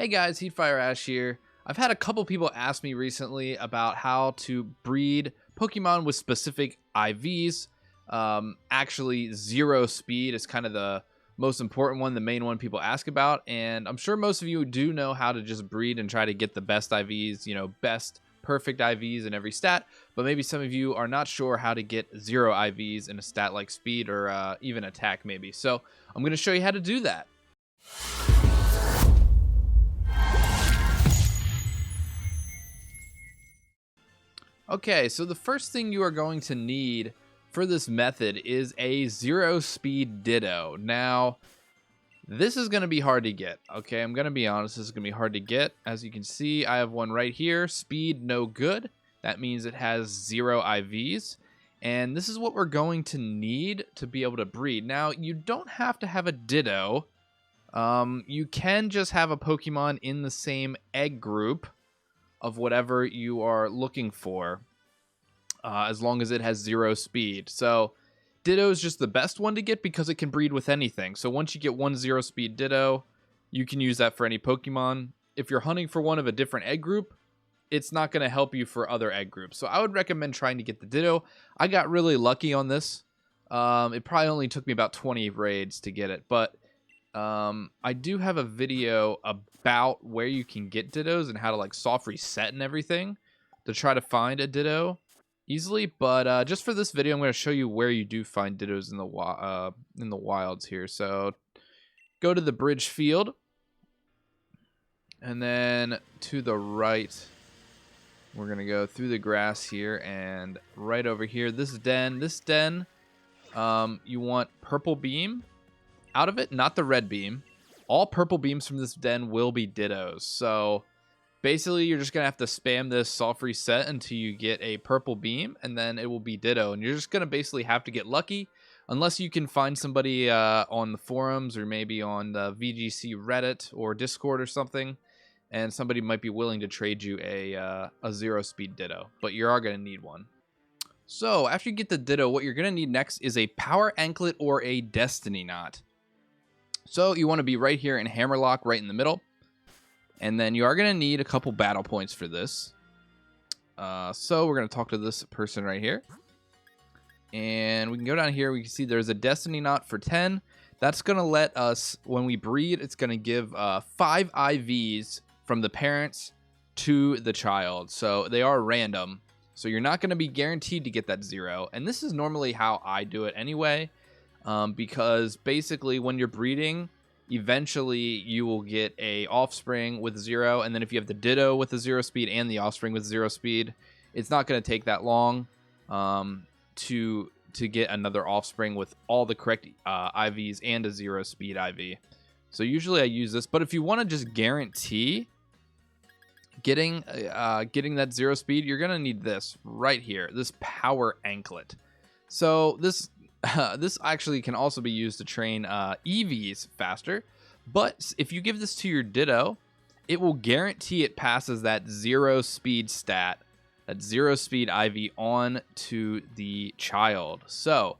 Hey guys, Heatfireash here. I've had a couple people ask me recently about how to breed Pokemon with specific IVs. Actually, zero speed is kind of the most important one, the main one people ask about. And I'm sure most of you do know how to just breed and try to get the best IVs, best perfect IVs in every stat. But maybe some of you are not sure how to get zero IVs in a stat like speed or even attack maybe. So I'm going to show you how to do that. Okay, so the first thing you are going to need for this method is a zero speed Ditto. Now, this is going to be hard to get. Okay, I'm going to be honest, this is going to be hard to get. As you can see, I have one right here. Speed no good. That means it has zero IVs. And this is what we're going to need to be able to breed. Now, you don't have to have a Ditto. You can just have a Pokemon in the same egg group of whatever you are looking for, as long as it has zero speed. So Ditto is just the best one to get because it can breed with anything. So once you get one zero speed Ditto, you can use that for any Pokemon. If you're hunting for one of a different egg group, it's not going to help you for other egg groups. So I would recommend trying to get the Ditto. I got really lucky on this. It probably only took me about 20 raids to get it, but I do have a video about where you can get Dittos and how to like soft reset and everything to try to find a Ditto easily. But just for this video, I'm going to show you where you do find Dittos in the wilds here. So go to the bridge field, and then to the right, we're going to go through the grass here, and right over here, this den, you want purple beam out of it, not the red beam. All purple beams from this den will be Dittos. So basically, you're just going to have to spam this soft reset until you get a purple beam, and then it will be Ditto. And you're just going to basically have to get lucky, unless you can find somebody on the forums or maybe on the VGC Reddit or Discord or something, and somebody might be willing to trade you a zero speed Ditto. But you are going to need one. So after you get the Ditto, what you're going to need next is a power anklet or a destiny knot. So you want to be right here in Hammerlock, right in the middle. And then you are going to need a couple battle points for this. So we're going to talk to this person right here. And we can go down here. We can see there's a destiny knot for 10. That's going to let us, when we breed, it's going to give 5 IVs from the parents to the child. So they are random. So you're not going to be guaranteed to get that 0. And this is normally how I do it anyway. Because basically when you're breeding, eventually you will get a offspring with 0, and then if you have the Ditto with a 0 speed and the offspring with 0 speed, it's not going to take that long to get another offspring with all the correct IVs and a 0 speed IV. So usually I use this, but if you want to just guarantee getting that 0 speed, you're going to need this right here, this power anklet. So this actually can also be used to train EVs faster, but if you give this to your Ditto, it will guarantee it passes that 0 speed stat, that 0 speed IV on to the child. So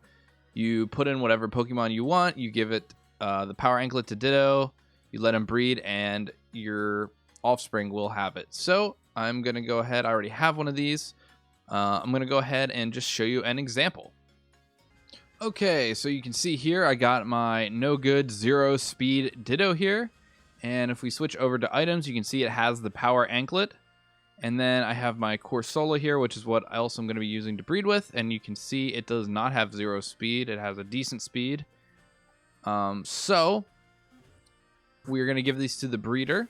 you put in whatever Pokemon you want, you give it the power anklet to Ditto, you let him breed, and your offspring will have it. So I'm going to go ahead, I already have one of these. I'm going to go ahead and just show you an example. Okay, so you can see here I got my no good 0 speed Ditto here, and if we switch over to items, you can see it has the power anklet, and then I have my Corsola here, which is what else I'm going to be using to breed with, and you can see it does not have 0 speed. It has a decent speed. So we're going to give these to the breeder,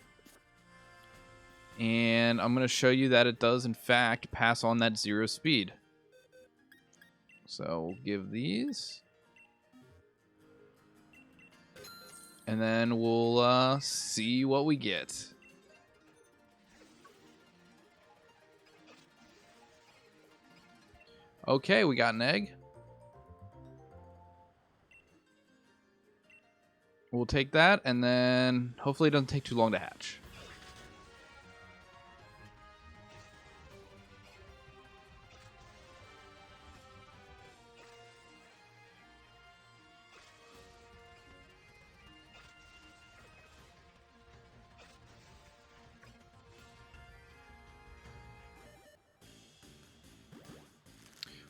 and I'm going to show you that it does in fact pass on that 0 speed. So we'll give these, and then we'll see what we get. Okay, we got an egg. We'll take that, and then hopefully it doesn't take too long to hatch.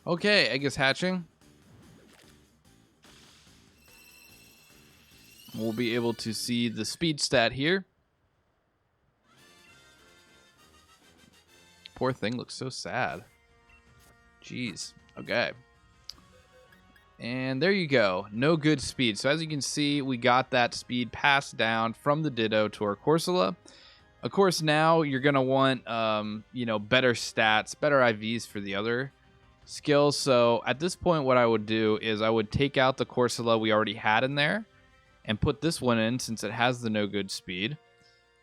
Okay, egg is hatching. We'll be able to see the speed stat here. Poor thing looks so sad. Jeez. Okay. And there you go. No good speed. So as you can see, we got that speed passed down from the Ditto to our Corsola. Of course, now you're going to want, better stats, better IVs for the other skills. So at this point, what I would do is I would take out the Corsola we already had in there and put this one in since it has the no good speed.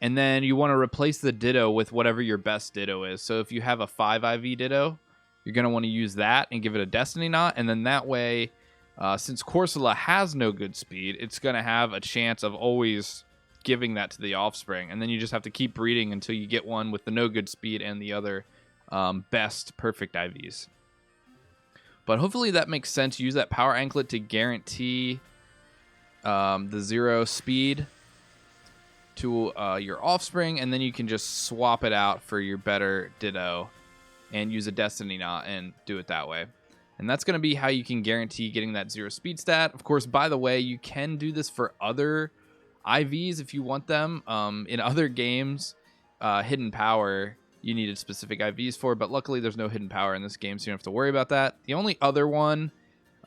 And then you want to replace the Ditto with whatever your best Ditto is. So if you have a 5 IV Ditto, you're going to want to use that and give it a Destiny Knot. And then that way, since Corsola has no good speed, it's going to have a chance of always giving that to the offspring. And then you just have to keep breeding until you get one with the no good speed and the other best perfect IVs. But hopefully that makes sense. Use that power anklet to guarantee the 0 speed to your offspring, and then you can just swap it out for your better Ditto and use a Destiny Knot and do it that way. And that's going to be how you can guarantee getting that 0 speed stat. Of course, by the way, you can do this for other IVs if you want them. In other games, hidden power, you needed specific IVs for, but luckily there's no hidden power in this game, so you don't have to worry about that. The only other one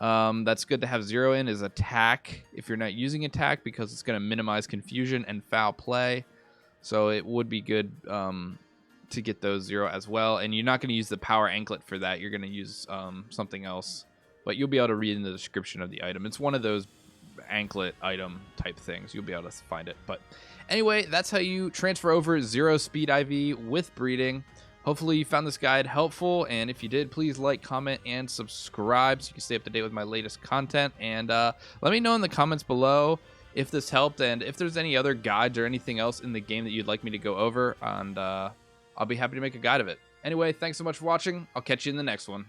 that's good to have 0 in is attack if you're not using attack, because it's going to minimize confusion and foul play. So it would be good to get those 0 as well. And you're not going to use the power anklet for that. You're going to use something else. But you'll be able to read in the description of the item. It's one of those anklet item type things. You'll be able to find it. But anyway, that's how you transfer over 0 speed IV with breeding. Hopefully you found this guide helpful, and if you did, please like, comment, and subscribe so you can stay up to date with my latest content. And let me know in the comments below if this helped, and if there's any other guides or anything else in the game that you'd like me to go over, and I'll be happy to make a guide of it. Anyway, thanks so much for watching. I'll catch you in the next one.